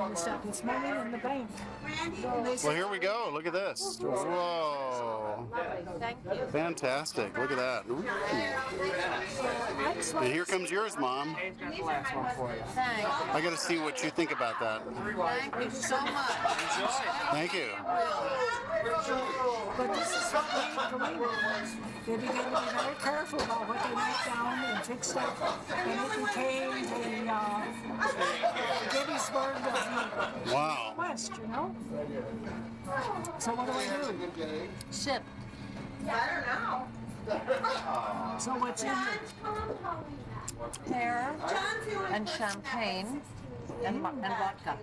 and stuff. It's money in the bank. Well, here we go. Look at this. Whoa. Thank you. Fantastic. Look at that. Ooh. And here comes yours, Mom. Thanks. I got to see what you think about that. Thank you so much. Thank you. But this is what they begin to be very careful about what they knock down and fix up. And it became the Gettysburg of the Wow. West, you know? So what do I do? Sip. So what's in it? Pear and champagne and vodka.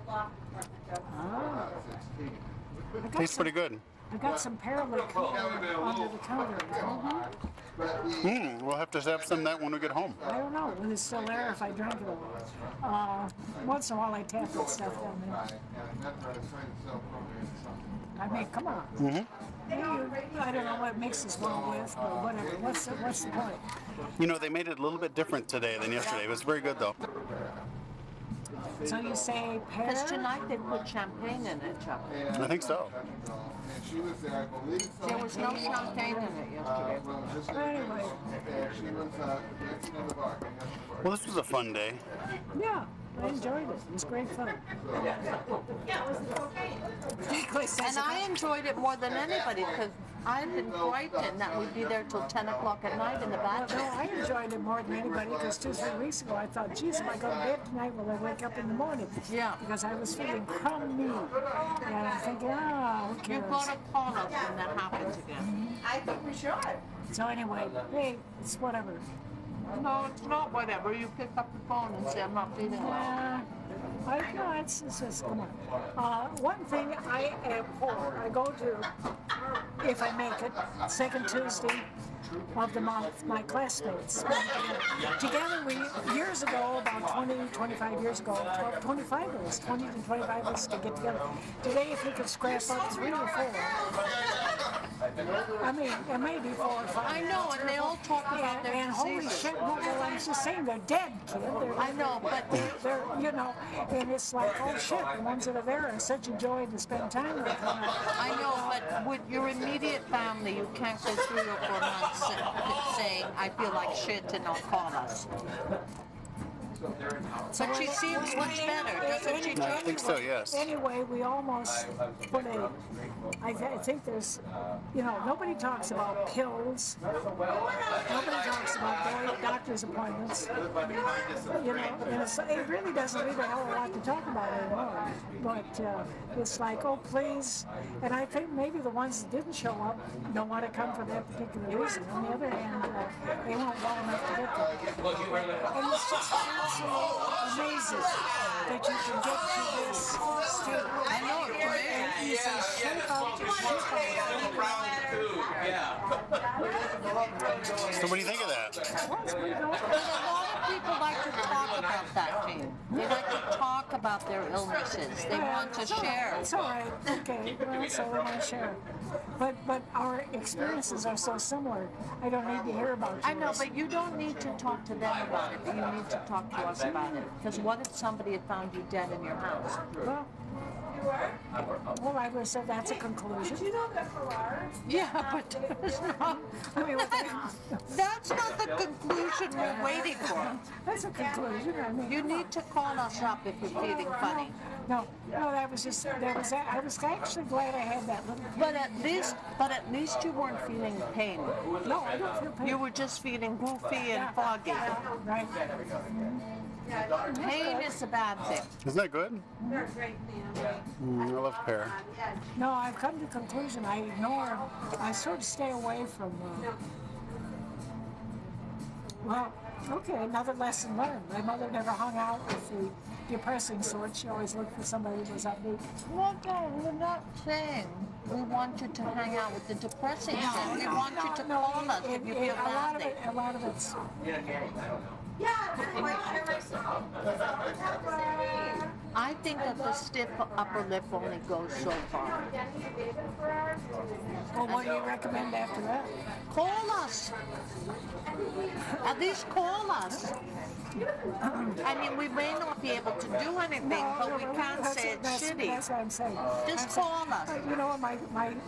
Tastes pretty good. I got some pear liqueur under the counter. We'll have to have some of that when we get home. I don't know. It's still there if I drink it all. Once in a while I tap that stuff down there. I mean, come on. I don't know what makes this one with, but whatever. What's the point? You know, they made it a little bit different today than yesterday. It was very good, though. So you say pear? Because tonight they put champagne in it, Chuck. I think so. There was no champagne in it yesterday. Anyway. Well, this was a fun day. Yeah, I enjoyed it. It was great fun. And I enjoyed it more than anybody because I've been frightened that we'd be there till 10 o'clock at night in the No, bathroom. I enjoyed it more than anybody because 2-3 weeks ago I thought, geez, if I go to bed tonight, will I wake up in the morning? Yeah. Because I was feeling crummy. And I'm thinking, who You've cares? got to call us when that happens again. I think we should. So anyway, hey, it's whatever. No, it's not whatever. You pick up the phone and say, I'm not feeling well. No, it's just, come on. One thing I am for, I go to, if I make it, second Tuesday of the month, my classmates together. We, years ago, about 20, 25 years ago, 25 of us, 20 to 25 of us to get together. Today, if we could scrap up 3 or 4, I mean, it may be 4 or 5. I know, and they all talk about their and holy diseases. shit, no, well, I'm just saying, they're dead, kid. I know, but They're, you know, and it's like, oh shit, the ones that are there are such a joy to spend time with. I know, but with your immediate family, you can't go 3 or 4 months saying, I feel like shit, and not call us. But she seems much better, doesn't she? I think so, yes. Anyway, we almost put I think there's, you know, nobody talks about pills. Nobody talks about doctor's appointments. You know, and it really doesn't leave a hell of a lot to talk about anymore. But it's like, oh, please. And I think maybe the ones that didn't show up don't want to come for that particular reason. On the other hand, they won't well enough to get there. And it's just amazing that you can get to this state. I know, it's amazing. You say shape out to shape out. So what do you think of that? But a lot of people like to talk about that, Gene. They like to talk about their illnesses. They want to share. It's all right. Okay. Well, so we want to share. But our experiences are so similar. I don't need to hear about yours. I know, but you don't need to talk to them about it. You need to talk to us about it. Because what if somebody had found you dead in your house? Well, I would have said that's a conclusion. Did you know that Ferrari? Yeah, but that's not, that's not the conclusion we're waiting for. That's a conclusion. I mean, You need to call us up if you're feeling funny. No, that was just, I was actually glad I had that little. But at least you weren't feeling pain. No, I don't feel pain. You were just feeling goofy and foggy. Right. Pain is a bad thing. Isn't that good? They're a great family. I love pear. No, I've come to the conclusion I sort of stay away from, well, okay, another lesson learned. My mother never hung out with the depressing sort. She always looked for somebody who was upbeat. Well, no, we're not saying we want you to hang out with the depressing sort. We want you to call us if you feel badly. A lot of it's... Yeah, they're like myself. I I think that the stiff upper lip only goes so far. Well, what do you recommend after that? Call us. At least call us. I mean, we may not be able to do anything, but we can't say it's shitty. That's what I'm saying. Just call us. You know what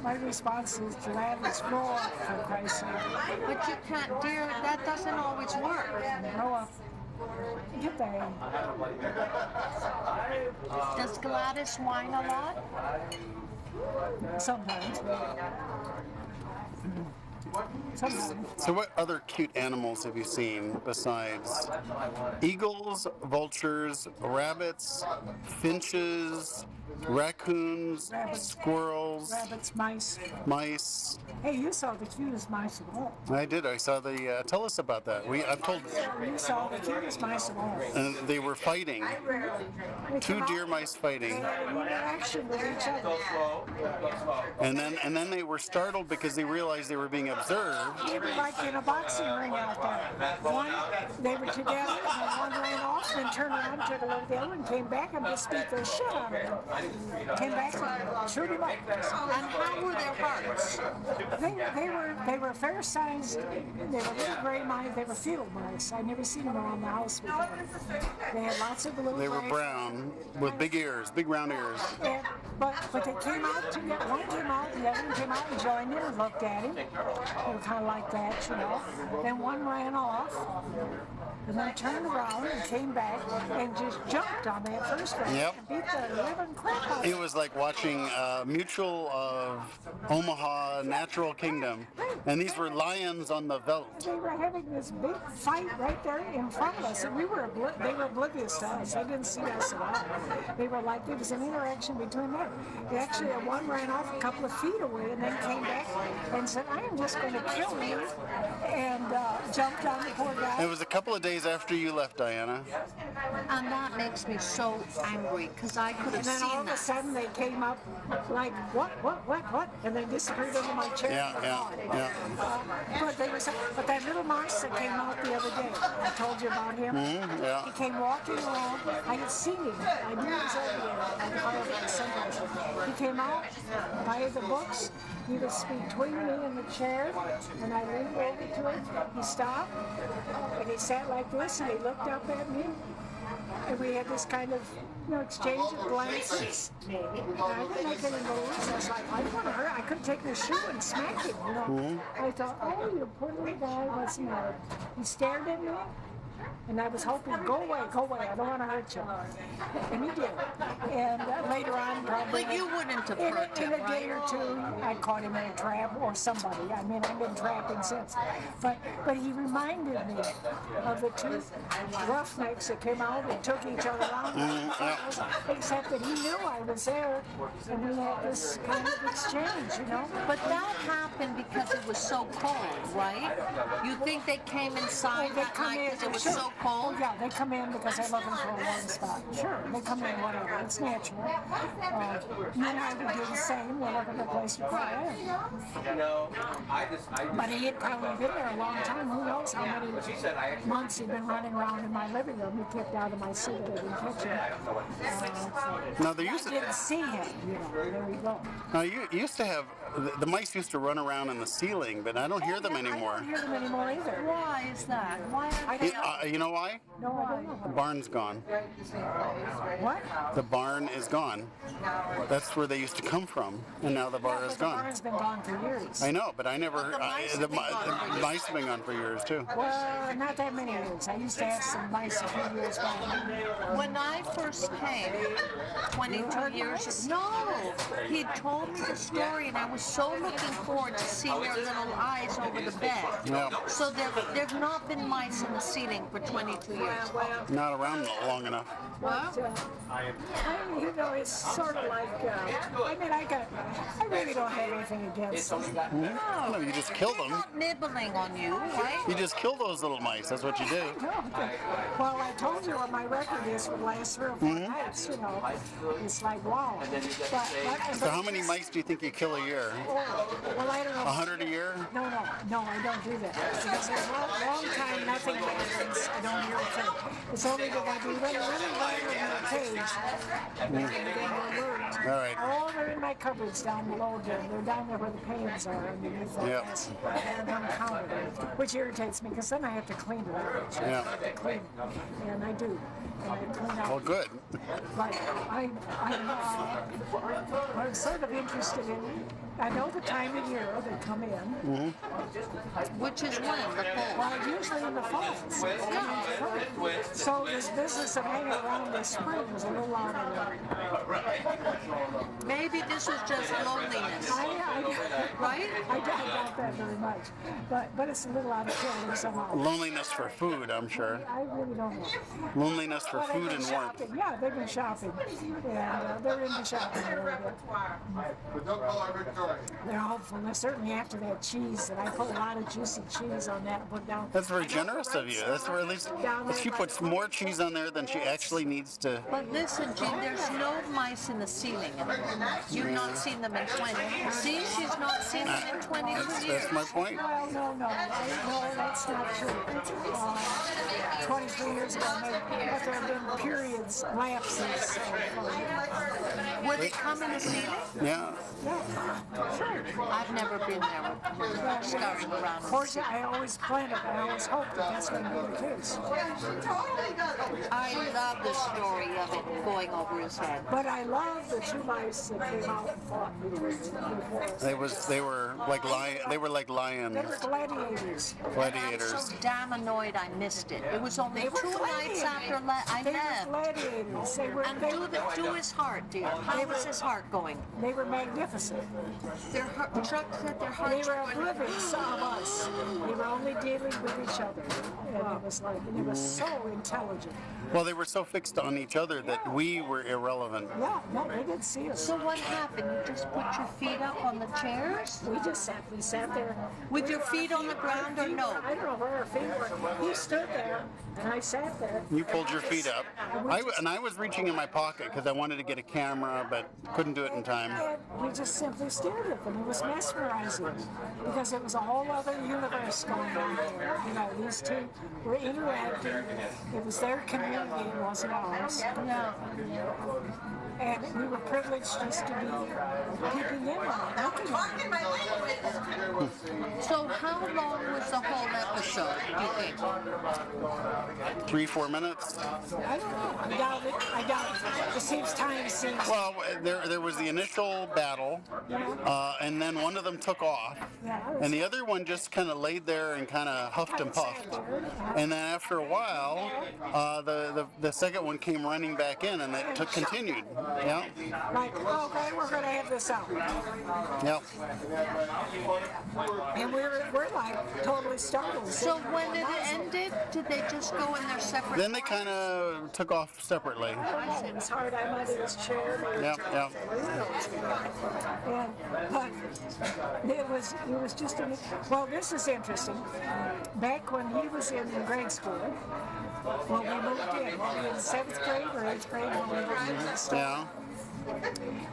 my response is to that is grow up, for Christ's sake. But you can't, dear, that doesn't always work. Grow up. Get the hang. Does Gladys whine a lot? Sometimes. Sometimes. So what other cute animals have you seen besides eagles, vultures, rabbits, finches, raccoons, squirrels, Rabbits, mice. mice? Hey, you saw the cutest mice of all. I did. I saw the. Tell us about that. I've told. You saw the cutest mice of all. And they were fighting. Two deer mice fighting. They had an interaction with each other. And then they were startled because they realized they were being observed. They were like in a boxing ring out there. They were together, and one ran off, then turned around, took a look at the other, and came back and just beat the shit out of him. Came back and shoot him up. And how were their hearts? They were fair sized. They were little gray mice. They were field mice. I never seen them around the house before. They had lots of little. They were gray- brown with big ears, big round ears. And, but they came out together. One came out, the other one came out and joined him and looked at him. They were kind of like that, you know. Then one ran off, and then turned around and came back and just jumped on that first one Yep. and beat the living crap out of It him. was like watching Mutual of Omaha Natural Kingdom, and these were lions on the veldt. They were having this big fight right there in front of us, and they were oblivious to us. They didn't see us at all. They were like, there was an interaction between them. Actually, one ran off a couple of feet away and then came back and said, I am just going to kill you, and jumped on the poor guy. It was a couple of days after you left, Diana. And that makes me so angry, because I could have And then all seen of a that. sudden they came up like, what? And they disappeared under my chair. Yeah. But that little mouse that came out the other day, I told you about him. Yeah. He came walking along. I had seen him. I knew he was over there on the Harvard someplace. He came out by the books. He was between me and the chair, and I leaned over to him. He stopped, and he sat like this, and he looked up at me, and we had this kind of exchange of glances. And I didn't make any moves. I was like, I don't want to hurt. I could have taken his shoe and smacked him, you know. I thought, oh, you poor little guy, what's the matter? He stared at me. And I was hoping, go away, I don't want to hurt you. And he did. And later on, probably But you wouldn't have hurt in him, a day right? or two, I caught him in a trap or somebody. I mean, I've been trapping since. But he reminded me of the two roughnecks that came out and took each other out. Except that he knew I was there, and we had this kind of exchange, you know. But that happened because it was so cold, right? You think they came inside that night because it was so cold? Oh, yeah, they come in because they're looking for a warm spot. Sure, they come in, whatever. It's natural. Men I would do the same. We're looking for a place to cry in. But he had probably been there a long time. Who knows how many months he'd been running around in my living room. He kicked out of my suit and kitchen. Now they I used to. didn't see him, you know. There we go. Now you used to have the mice used to run around in the ceiling, but I don't hear them I anymore. don't hear them anymore either. Why is that? Why I are don't they know. You know why? No, I don't know. The barn's gone. What? The barn is gone. That's where they used to come from, and now the barn is But the gone. barn's been gone for years. I know, but I never. the mice The have been gone for years. mice have been gone for years too. Well, not that many years. I used to have some mice a few years back. When I first came, 22 years ago, no, he told me the story, and I was so looking forward to seeing their little eyes over the bed. Yeah. So there've not been mice in the ceiling for 22 years. Not around long enough. But, you know, it's sort of like, I mean, I really don't have anything against them. No, you just kill They're them. not nibbling on you, right? You just kill those little mice. That's what you do. No, well, I told you what my record is for the last 3 or 4 nights, you know. It's like, wow. So how many mice do you think you kill a year? Well, I don't know. 100 a year? No, I don't do that. Because there's a long time nothing happens. I don't hear a thing. It's only that I do really violent in the cage. And then they're alert. All right. Oh, they're in my cupboards down below again. They're down there where the pans are underneath the Yep. glass. And I'm counted, which irritates me because then I have to clean it out. Yeah. Clean it. And I do. And I clean out. Well, good. But I'm sort of interested in. I know the time of year they come in. Which is when? The fall. Well, usually in the fall. So this business of hanging around this spring is a little out of it. Maybe this was just loneliness, right? I doubt that very much. But it's a little out of kilter somehow. Loneliness for food, I'm sure. I really don't know. Loneliness for Well, they've food been and warmth. shopping. Yeah, they've been shopping. And they're into shopping a little bit. They're hopeful. They're certainly after that cheese, and I put a lot of juicy cheese on that and put down. That's very generous of you. That's where at least she puts more cheese on there than she actually needs to. But listen, Jean, there's no mice in the ceiling anymore. You've not seen them in 20. See, she's not seen them in 22 years. That's my point. Well, no, that's not true. 23 years ago, there have been periods, lapses. Would it come in the ceiling? Yeah. Sure. I've never been there with scurrying around. Of course, I always plan it. I always hope that that's going to be the case. I love the story of it going over his head. But I love the two mice that came out and fought before us. They were like lions. They were gladiators. Gladiators. I'm so damn annoyed I missed it. It was only They were 2 nights after I They were left. gladiators. And do his heart, dear. How was his heart going? They were magnificent. Their Chuck said their They hearts were were going. oblivious of us. They were only dealing with each other. And it was so intelligent. Well, they were so fixed on each other that we were irrelevant. Yeah, no, they didn't see us. So what happened? You just put your feet up on the chairs? We sat there. With your feet on the ground or no? I don't know where our feet were. He stood there, and I sat there. You pulled your feet up. I was reaching in my pocket because I wanted to get a camera, but couldn't do it in time. And we just simply stared at them. It was mesmerizing because it was a whole other universe going on there. You know, these two were interacting. It was their community, it wasn't ours. Yeah. And we were privileged just to be peeking in on it, looking at it. So how long was the whole episode, do you think? 3-4 minutes. I don't know. I doubt it. It seems time seems. Well, there was the initial battle, and then one of them took off, and the other one just kind of laid there and kind of huffed and puffed. And then after a while, the second one came running back in, and it continued. Yeah. Like, okay, we're going to have this out. Yep. And we're like totally startled. So when it ended, did they just go in their separate Then they kind of took off separately. It was hard. I'm under this chair. Yep. But it was just well, this is interesting. Back when he was in grade school, when we moved in, we were in 7th grade or 8th grade when we moved in. Yeah.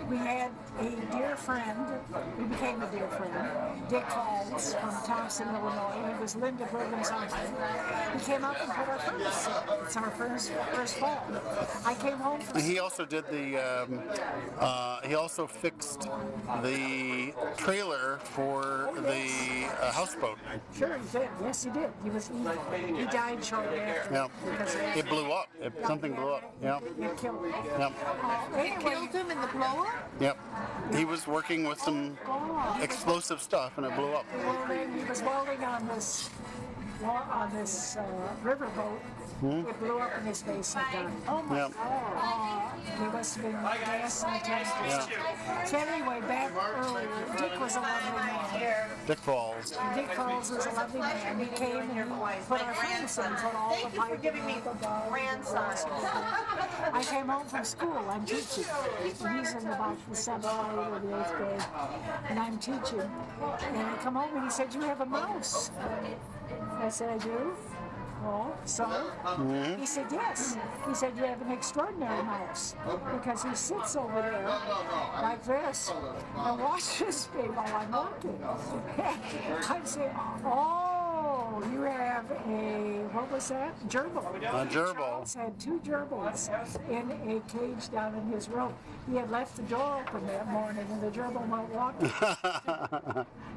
We had a dear friend, we became a dear friend, Dick Falls from Thompson, Illinois. He was Linda Bergen's husband. He came up and put our furnace in. It's our first fall. I came home from He also did he also fixed the trailer for the houseboat. Sure, he did. Yes, he did. He was evil. He died shortly after. Yeah. Because of It blew up. Something blew up. Yep. It killed him. Yep. It killed him in the blow-up? Yep. He was working with some explosive stuff, and it blew up. He was welding on this riverboat. It blew up in his face and died. Oh my Yep. God. There must have been gas in the tank. Yeah. So anyway, back earlier, Dick was a lovely man. Dick Falls. Dick Falls was a lovely man. He came and he put our friends in, put all the pipe for giving me grandson. I came home from school. I'm teaching. He's in about the 7th grade or the 8th grade. And I'm teaching. And I come home and he said, "You have a mouse." I said, "I do." Well, so he said, yes. He said, you have an extraordinary mouse because he sits over there like this and watches me while I'm working. I'd say, oh, you have a, what was that? Gerbil. A gerbil. Charles had 2 gerbils in a cage down in his room. He had left the door open that morning and the gerbil went walking.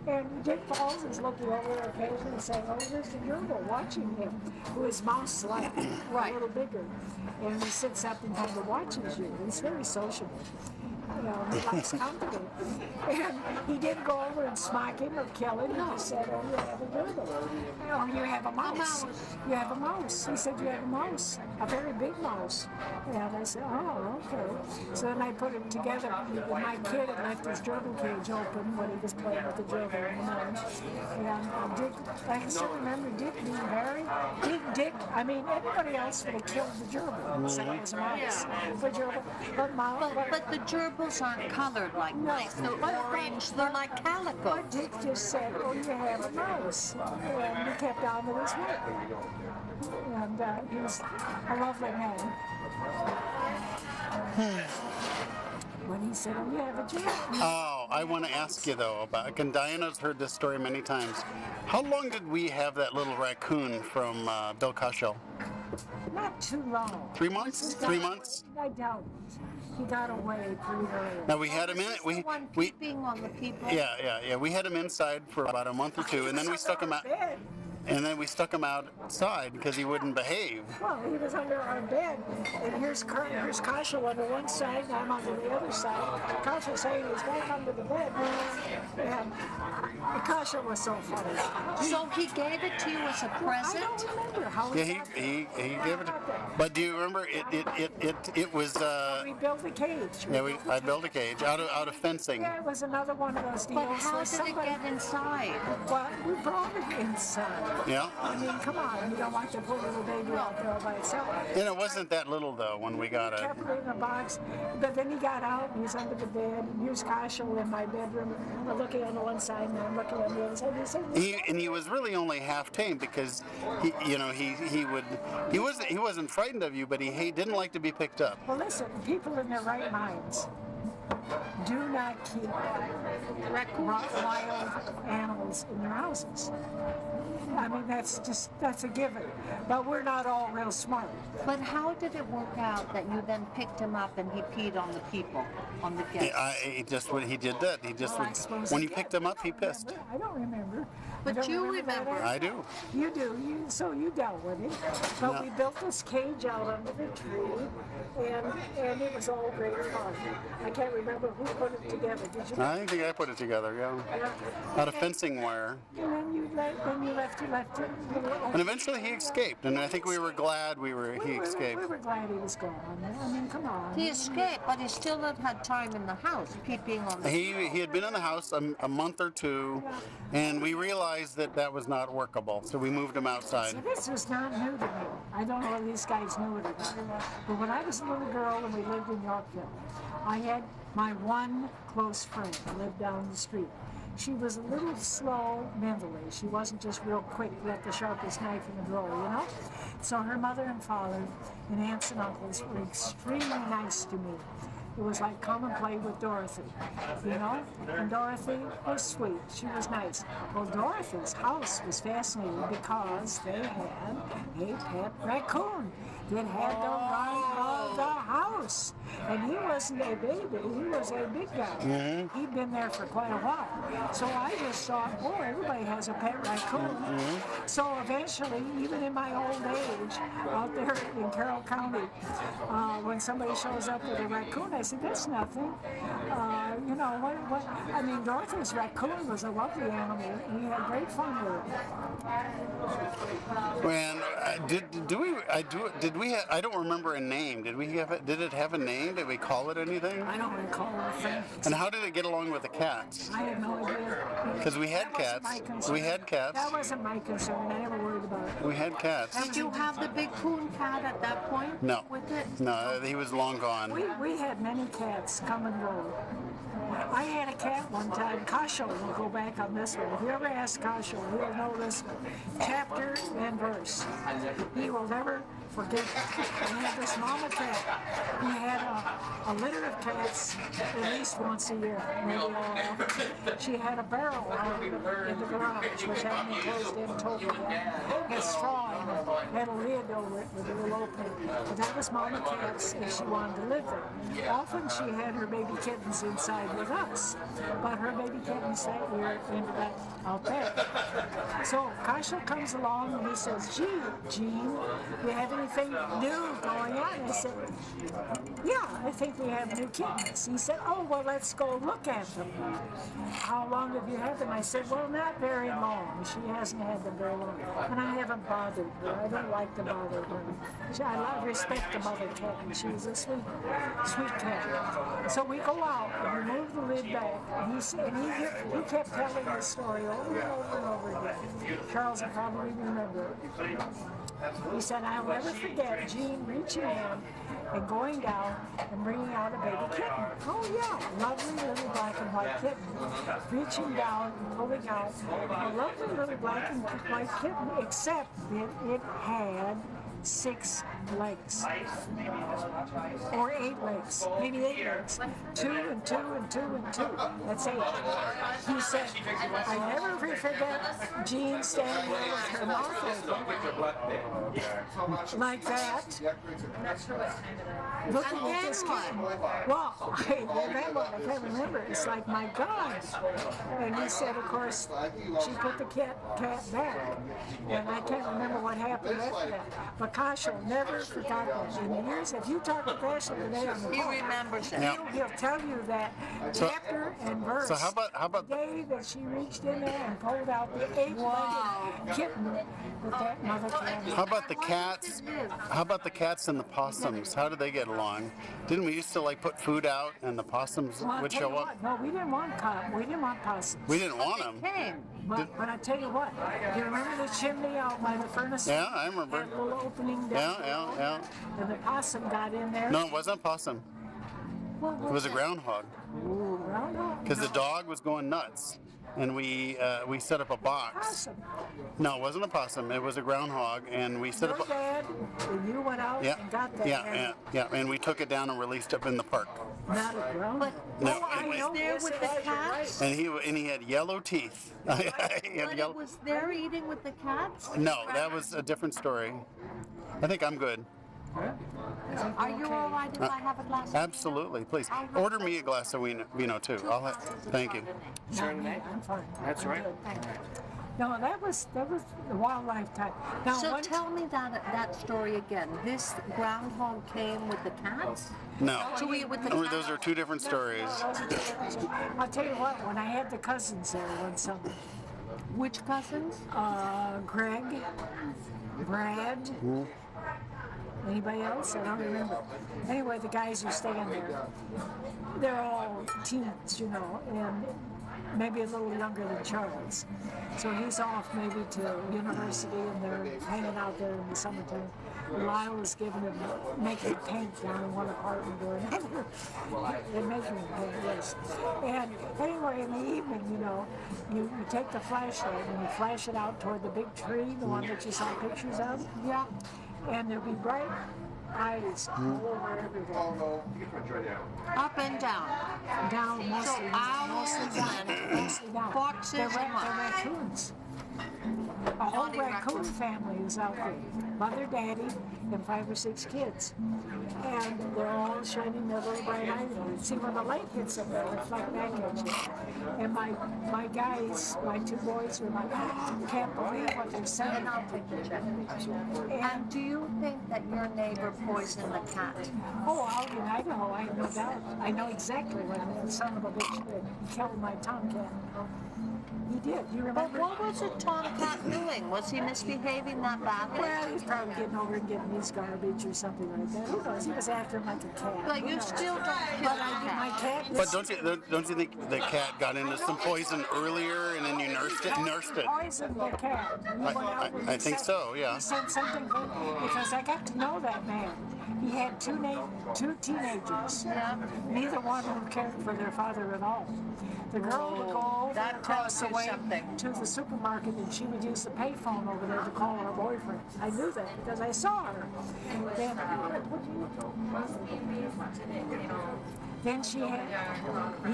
And Dick Falls is looking over there occasionally saying, oh, there's the gerbil watching him, who is mouse-like, a little bigger. And he sits up and kind of watches you. He's very sociable. You know, he likes company. And he didn't go over and smack him or kill him. He just said, oh, you have a gerbil. Or you have a mouse. You have a mouse. He said, you have a mouse. A very big mouse. And I said, oh, okay. So then I put it together. My kid had left his gerbil cage open when he was playing with the gerbil in the morning. And Dick, I still remember Dick being very, Dick, I mean, everybody else would have killed the gerbil. Said it was a mouse. The gerbil, But the gerbils aren't colored like mice. They're orange. They're like calico. But Dick just said, oh, you have a mouse. And he kept on with his work. And he was a lovely man. When he said, oh, you have a gerbil. Oh, I want to ask you though about, and Diana's heard this story many times. How long did we have that little raccoon from Bill Cashel? Not too long. 3 months? 3 months? I doubt it. He got away pretty early. Now we had him in it. We peeping on the people. Yeah. We had him inside for about a month or two, and then we stuck him out. And then we stuck him outside because he wouldn't behave. Well, he was under our bed, and here's Kashel on the one side, and I'm on the other side. Kashel saying he's back under the bed, and Kashel was so funny. So he gave it to you as a present? I don't remember how Yeah, he gave it. But do you remember it was? we built a cage. I built a cage out of fencing. Yeah, it was another one of those deals. But how did it get inside? Well, we brought it inside. Yeah. I mean, come on, you don't want the poor little baby out there by itself. And it wasn't that little though when we got it. Kept it in a box, but then he got out and he was under the bed. And here's Kashel in my bedroom, looking on the one side and I'm looking on the other side. He was really only half tame because he wasn't frightened of you, but he didn't like to be picked up. Well, listen, people in their right minds do not keep wild animals in their houses. I mean, that's a given. But we're not all real smart. But how did it work out that you then picked him up and he peed on the people, on the guests? He did that. He just when you picked him up, he pissed. I don't remember. But you remember. I do. You do. You dealt with it. But we built this cage out under the tree, and it was all great fun. I can't remember who put it together. Did you? I think I put it together. Yeah. Out of fencing wire. And then you left it. And eventually he escaped, and I think we were glad he escaped. We were glad he was gone. I mean, come on. He escaped, but he still had time in the house, peeping on the He had been in the house a month or two, and we realized that was not workable, so we moved him outside. See, this was not new to me. I don't know if these guys knew it or not. But when I was a little girl and we lived in Yorkville, I had my one close friend who lived down the street. She was a little slow mentally. She wasn't just real quick with the sharpest knife in the drawer, you know? So her mother and father and aunts and uncles were extremely nice to me. It was like come and play with Dorothy, you know? And Dorothy was sweet. She was nice. Well, Dorothy's house was fascinating because they had a pet raccoon that had the run of the house. And he wasn't a baby, he was a big guy. Mm-hmm. He'd been there for quite a while. So I just thought, oh, everybody has a pet raccoon. Mm-hmm. So eventually, even in my old age, out there in Carroll County, when somebody shows up with a raccoon, I said, that's nothing. You know, what? I mean, Dorothy's raccoon was a lovely animal. We had great fun with it. When I don't remember a name. Did it have a name? Did we call it anything? I don't recall a thing. And how did it get along with the cats? I have no idea. Because we had cats. That wasn't my concern. I never worried about it. We had cats. Did you have the big coon cat at that point? No. With it? No, he was long gone. We had many cats come and go. I had a cat one time. Kasho will go back on this one. If you ever ask Kasho, he'll know this chapter and verse. He will never forget it. I had this mama cat. We had a litter of cats at least once a year, maybe all often. She had a barrel out in the garage, which hadn't been closed in totally yet. Had straw in it, had a lid over it with a little opening. But that was mama cat's if she wanted to live there. Often she had her baby kittens inside with us, but her baby kittens that year ended up out there. So Kasha comes along and he says, "Gee, Jean, you have anything new going on?" I said, "Yeah, I think we have new kittens." He said, "Oh, well, let's go look at them." "How long have you had them?" I said, "Well, not very long. She hasn't had them very long. And I haven't bothered her. I don't like to bother her. I respect the mother cat, and she's a sweet cat." So we go out and we move the lid back, and he kept telling the story over and over and over again. Charles will probably remember it. He said, "I'll never forget Jean reaching in and going down and bringing out a baby kitten." Oh yeah, lovely little black and white kitten. Reaching down and pulling out a lovely little black and white kitten, except that it had 6 legs. Or 8 legs. Maybe 8 legs. 2 and 2 and 2 and 2. That's 8. He said, "I never forget Jean standing there with her mouth open, like that, looking at this kitten." Well, I can't remember. It's like, my God. And he said, of course, she put the cat back. And I can't remember what happened after that. But Kasha never forgot that. In the years, if you talk to Kasha today on the phone, He remembers it. he'll tell you that chapter and verse. So how about the day that she reached in there and pulled out the 8-legged kitten that mother cat. How about the cats? How about the cats and the possums? How did they get along? Didn't we used to like put food out and the possums Well, I'll would tell you show up? what, no, we didn't want possums. We didn't want them. Came. But I tell you what, do you remember the chimney out by the furnace? Yeah, I remember. That little opening down. Yeah. And the possum got in there. No, it wasn't possum. It was a groundhog. Because the dog was going nuts. And we set up a box. Possum. No, it wasn't a possum. It was a groundhog, and we set Your up. dad, when you went out and got that. Yeah, and we took it down and released it in the park. Not a ground. No, I it- know there this with is the right, cats? you're right. And he had yellow teeth. He had But yellow- it was there eating with the cats? No, that was a different story. I think I'm good. Are you all right if I have a glass of Absolutely, please. Order me a glass of vino too. Thank you. Not me, I'm fine. That's right. No, that was the wildlife type. Now, So one- tell me that story again. This groundhog came with the cats? No, To eat with the those cats? are two different stories. I'll tell you what, when I had the cousins there one summer, Which cousins? Greg, Brad, anybody else? I don't remember. Anyway, the guys who staying there, they're all teens, and maybe a little younger than Charles. So he's off maybe to university, and they're hanging out there in the summertime. Lyle was making paint down in one apartment or another. They're making paint, yes. And anyway, in the evening, you take the flashlight and you flash it out toward the big tree, the one that you saw pictures of. Yeah. And there'll be bright eyes all over everywhere. Up and down. Down, mostly down. Foxes They're and what? raccoons. A whole raccoon family is out there. Mother, daddy, and 5 or 6 kids. And they're all shining their little bright eyes. See, when the light hits them, they reflect back at you. And my guys, my 2 boys were like, can't believe what they're saying. And I'll take the check. And do you think that your neighbor poisoned the cat? Oh, out in Idaho, I have no doubt. I know exactly what the son of a bitch did. He killed my tomcat. He did. You But remember? what was the tomcat doing? Was he misbehaving that badly? Well, he's probably getting over and getting his garbage or something like that. Who knows? He was acting like a cat. But Who you knows? still don't kill But the my cat. cat. But don't you think the cat got into some poison earlier and then you nursed it? Poisoned the cat. He went out and I he think said- so, yeah. He said something because I got to know that man. He had two teenagers. Yeah. Neither one of them cared for their father at all. The girl would go over That across tells the you way something. to the supermarket, and she would use the payphone over there to call her boyfriend. I knew that because I saw her. Then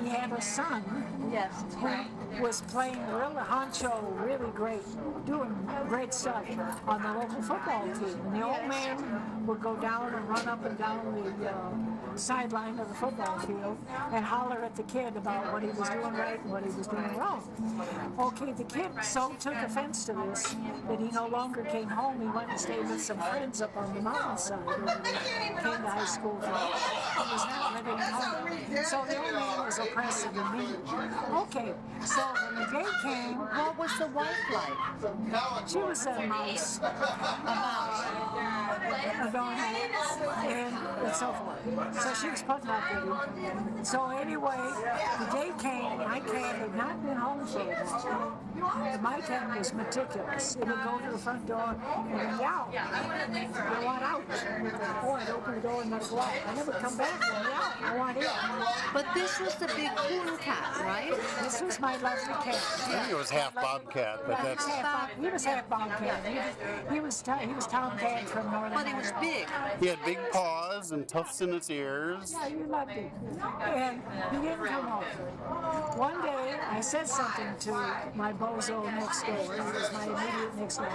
he had a son Yes. who was playing really honcho, really great, doing great stuff on the local football team. And the old man would go down and run up and down the sideline of the football field and holler at the kid about what he was doing right and what he was doing wrong. Okay, the kid so took offense to this that he no longer came home. He went and stayed with some friends up on the mountainside over there. Came to high school. He was not living at home. So the old man was oppressive and mean. Okay, so when the day came, What was the wife like? she was a mouse. A doormat, and so forth. So she was putting up with him. So anyway, the day came, my cat had not been home for a while. My cat was meticulous. It would go to the front door and yowl. I want out. Oh, I'd open the door and let it go out. I never come back and yowl. I want in. But this was the big coon cat, right? This was my lovely cat. I think it was half bobcat, but that's He was half bobcat. He was tomcat from Northern. But he was big. he had big paws and tufts in its ears. Yeah, you loved him. And he didn't come home. One day, I said something to my bozo next door. He was my immediate next door.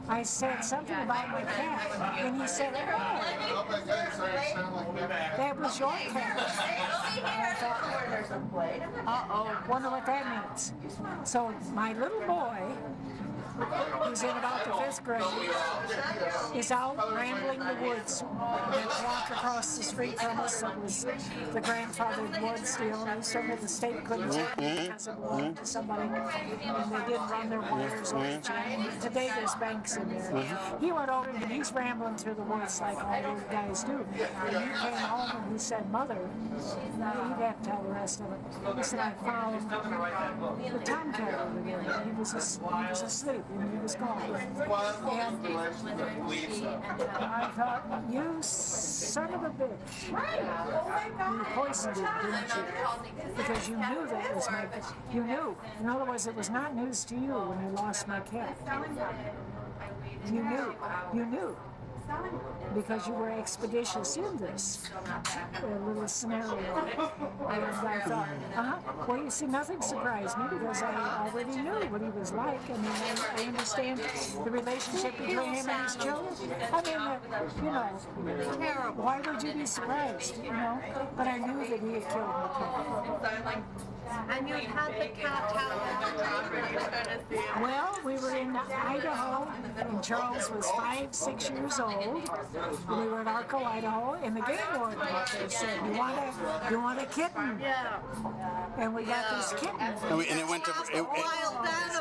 I said something about my cat, and he said, "Oh, that was your cat." And I thought, uh-oh, wonder what that means. So my little boy, who's in about the 5th grade, is out rambling the woods. That walk across the street from us that was the grandfathered woods deal. And certainly the state couldn't take it because it belonged to somebody, and they didn't run their wires over each other. Today there's banks in there. He went over and he's rambling through the woods like all those guys do. And he came home and he said, "Mother," he'd have to tell the rest of it. He said, "I found the tomcat over there. He was asleep. And he was gone." And I thought, "You son of a bitch. You poisoned it, didn't you? Because you knew that was my cat. You knew. In other words, it was not news to you when you lost my cat. You knew. You knew. Because you were expeditious in this little scenario." And I thought, well, you see, nothing surprised me because I already knew what he was like. I mean, I understand the relationship between him and his children. I mean, Terrible. why would you be surprised, But I knew that he had killed my cat. And you had the cat how Well, we were in Idaho, and Charles was 5, 6 years old. We were in Arco, Idaho, and the game warden out there said, "You want a kitten?" Yeah. And we got this kitten. And it went to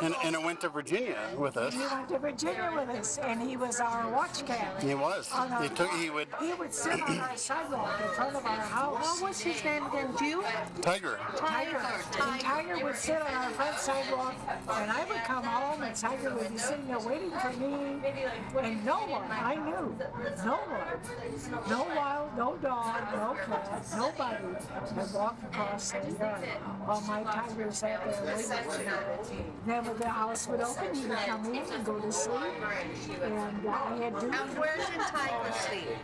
and it went to Virginia with us. He went to Virginia with us, and he was our watch cat. He was. He would sit on our sidewalk in front of our house. What was his name again? Duke? Tiger. Tiger. And Tiger would sit on our front sidewalk, and I would come home, and Tiger would be sitting there waiting for me. And no one, I knew, no one, no wild, no dog, no cat, nobody had walked across the yard while my Tiger sat there waiting for me. Then when the house would open, he would come in and go to sleep, and I had to. And where did Tiger sleep?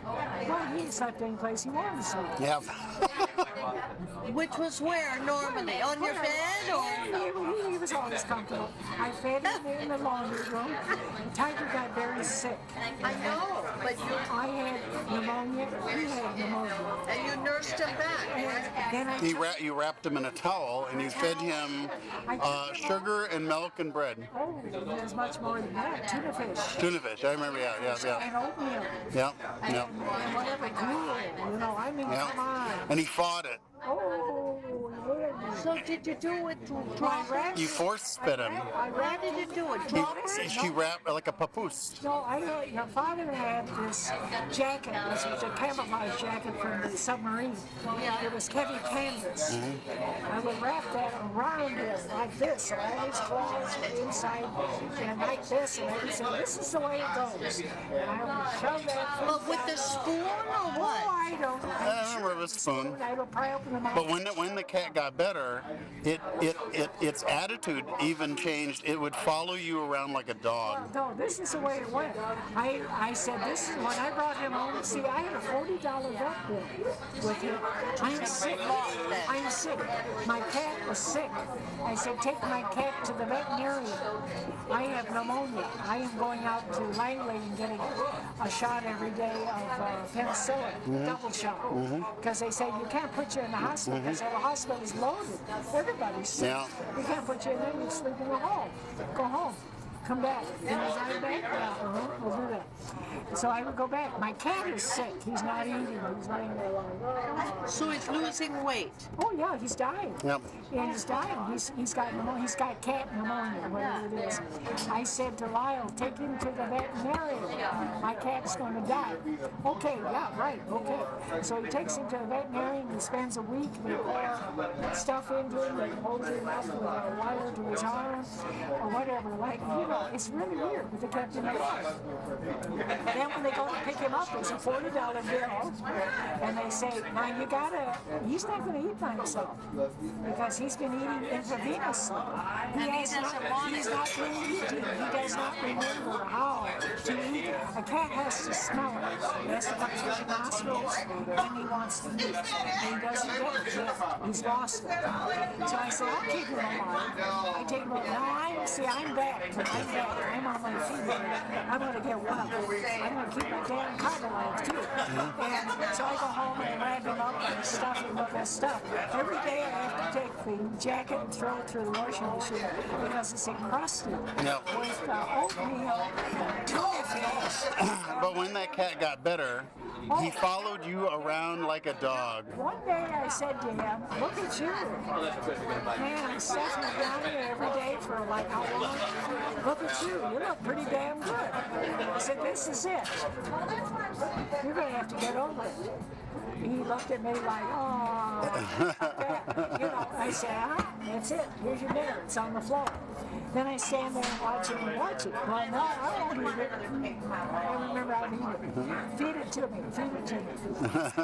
Well, he slept any place he wanted to sleep. Yeah. Which was where normally? On your bed or? He was always comfortable. I fed him in the laundry room. Tiger got very sick. I know, but I had pneumonia. He had pneumonia. and you nursed him back. Then You wrapped him in a towel and you fed him sugar and milk and bread. Oh, there's much more than that. Tuna fish. Tuna fish. I remember. Yeah. And oatmeal. Yeah. And whatever gruel. I mean, Yeah. come on. And he fought it. Oh, So did you do it to droppers? You force spit him. How did you do it? Droppers? She wrapped like a papoose. No, your father had this jacket. It was a camouflage jacket from the submarine. Yeah. It was heavy canvas. I would wrap that around him like this, so all his claws were inside and like this, and I would say, this is the way it goes. And I would shove that thing But with down. the spoon or Oh, what? I don't know. I don't remember the spoon. I would probably open the mouth. But when the cat got better, its attitude even changed. It would follow you around like a dog. No, this is the way it went. I said, this is when I brought him home. See, I had a $40 vet bill with him. I'm sick. I'm sick. My cat was sick. I said, take my cat to the veterinarian. I have pneumonia. I am going out to Langley and getting a shot every day of penicillin, double shot. Because they say you can't put you in the hospital because the hospital is loaded. Everybody's sick. Yeah. You can't put you in there. You sleep in the home. Go home. Come back. And is I back? Yeah, we'll do that. So I would go back. My cat is sick. He's not eating. He's laying there like, So he's losing weight. oh yeah, he's dying. Yep. And he's dying. He's got pneumonia. He's got cat pneumonia, whatever it is. I said to Lyle, take him to the veterinarian. My cat's going to die. Okay, yeah, right, okay. So he takes him to the veterinarian. He spends a week. They pour stuff into him. They hold him up with a wire to his arm or whatever. Like, you know, it's really weird, but they kept him alive. Then when they go to pick him up, it's a $40 bill, and they say, now you gotta, he's not gonna eat by himself, because he's been eating intravenously. He's not really eating. He does not remember how to eat. A cat has to smell it. He has to come through the nostrils when he wants to eat. And he doesn't get it yet. He's lost it. So I said, I'll keep him alive. I take him, I'm back. I'm on my feet. I'm going to get well. I'm going to keep my damn cat alive, too. And so I go home and wrap him up and stuff him with that stuff. Every day I have to take the jacket and throw it through the washing machine because it's encrusted with oatmeal, tuna fish. But when that cat got better, he followed you around like a dog. One day I said to him, look at you. Man, I'm stuffing you down here every day for like how long? Look at you. You look pretty damn good. I said, this is it. You're going to have to get over it. He looked at me like, oh, you know, I said, that's it. Here's your dinner. It's on the floor. Then I stand there and watch it and watch it. Well, no, I won't eat it. I remember how to eat it. Feed it to me. Feed it to me.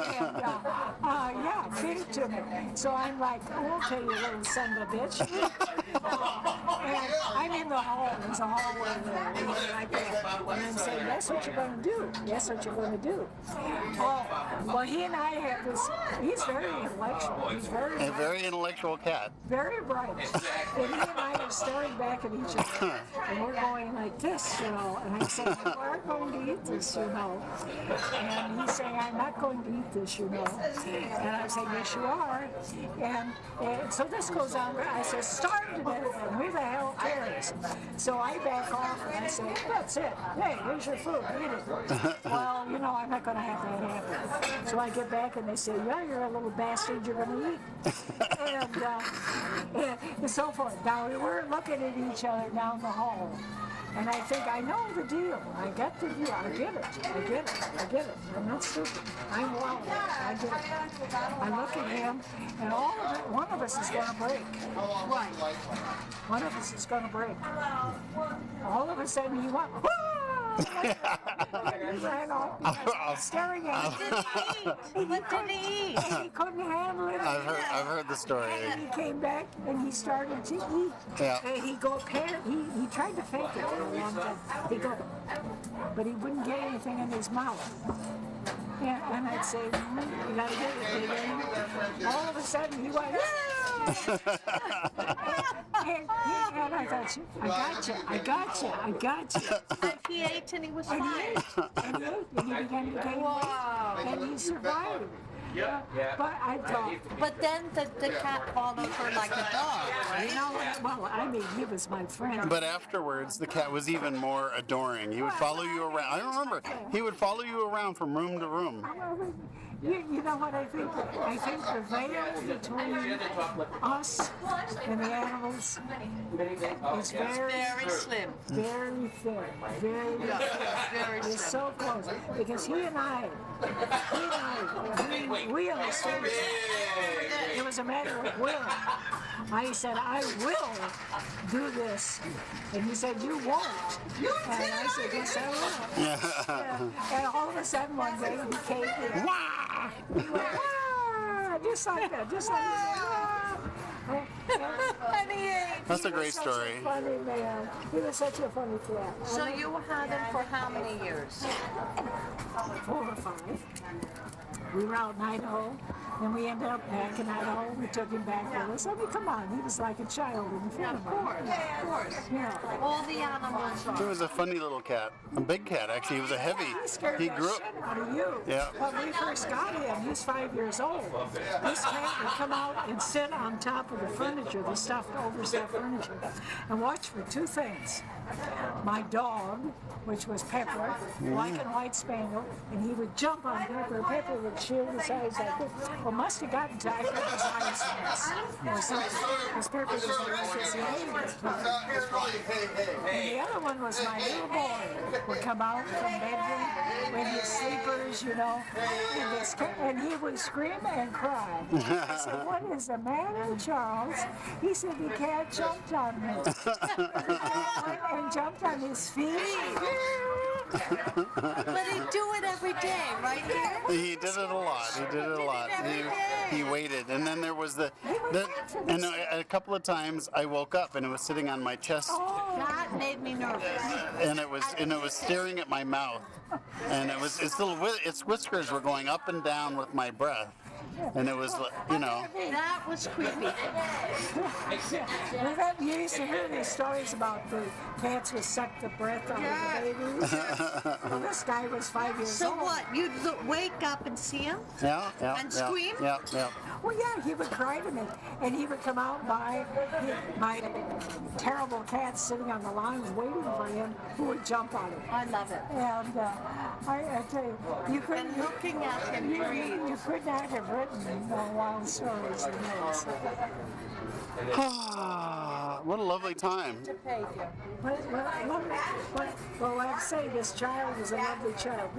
And, yeah, feed it to me. So I'm like, oh, okay, you little son of a bitch. And I'm in the hall. There's a hallway there. Like that. And I'm saying, that's what you're going to do. That's what you're going to do. Oh, well, he and I have this. He's very intellectual. He's A very intellectual cat. very bright. And he and I are staring back at each other. And we're going like this, you know. And I'm saying, you aren't going to eat this, you know. And he's saying, I'm not going to eat this, you know. And I'm saying, yes, you are. And so this goes on. I said, starve to death. And who the hell cares? So I back off and I say, that's it. Hey, here's your food. Eat it. Well, you know, I'm not going to have that happen. So I get back and they say, yeah, you're a little bastard. You're going to eat. And so forth. Now, we're looking at each other down the hall. And I think, I know the deal. I get the deal. I get it. I get it. I get it. I'm not stupid. I'm well. I get it. I look at him, and all of it, one of us is going to break. Right. One of us is going to break. All of a sudden, he went, whoo! He ran off, staring at me. What did he eat? He couldn't handle it. I've heard the story. And he came back and he started to eat. Yeah. And he he tried to fake it for a long time. He go, but he wouldn't get anything in his mouth. And I'd say, you gotta get it, baby. All of a sudden he went, and I thought, I got you. And he ate and he was And fine. he ate, and he began to gain weight, and he survived. But I thought, But then the cat followed her like a dog, you right? know, well, I mean, he was my friend. But afterwards, the cat was even more adoring. He would follow you around. I remember he would follow you around from room to room. You know what I think? I think the veil between us and the animals is Very slim. very thin, very thin. Very It's slim. so close because he and I, we understood each other. It was a matter of will. I said, I will do this. And he said, you won't. And I said, yes, I will. Yeah. And all of a sudden one day he came in. Wah! He went, wah! Just like that, just like that. And he ate. That's a great story. Such a funny man. He was such a funny cat. So you had him for how many years? 4 or 5. We were out in Idaho, and we ended up back in Idaho. We took him back with us. I mean, come on, he was like a child in front of us. Of course. Yeah. All the animals He are. was a funny little cat. A big cat, actually. He was a heavy. He scared He the grew shit out of you. Yeah. When we first got him, he's 5 years old. This cat would come out and sit on top of the furniture, the stuffed, overstuffed furniture, and watch for 2 things. My dog, which was Pepper, black and white spaniel, and he would jump on Pepper. Pepper would shield his eyes like this. Well, must have gotten to Pepper's eyes or something, because Pepper was because he hated this Pepper. And the other one was my little boy would come out from bedroom in his sleepers, you know, and he would scream and cry. I said, what is the matter, Charles? He said, the cat jumped on me. And jumped on his feet. But he'd do it every day, right here? He did it a lot. He did it a lot. He waited, and then there was and a couple of times I woke up and it was sitting on my chest, That made me nervous. and it was staring at my mouth, and its whiskers were going up and down with my breath, and it was, you know. That was creepy. You used to hear these stories about the cats would suck the breath out of the babies. Well, this guy was 5 years So old. what? You'd wake up and see him? Yeah. And scream? Yeah. Well, yeah, he would cry to me, and he would come out by my terrible cat sitting on the line waiting for him, who would jump on him. I love it. And I tell you, you couldn't And looking at him breathe. you could not have written more wild stories than this. What a lovely time. Well, like I say, this child was a lovely child.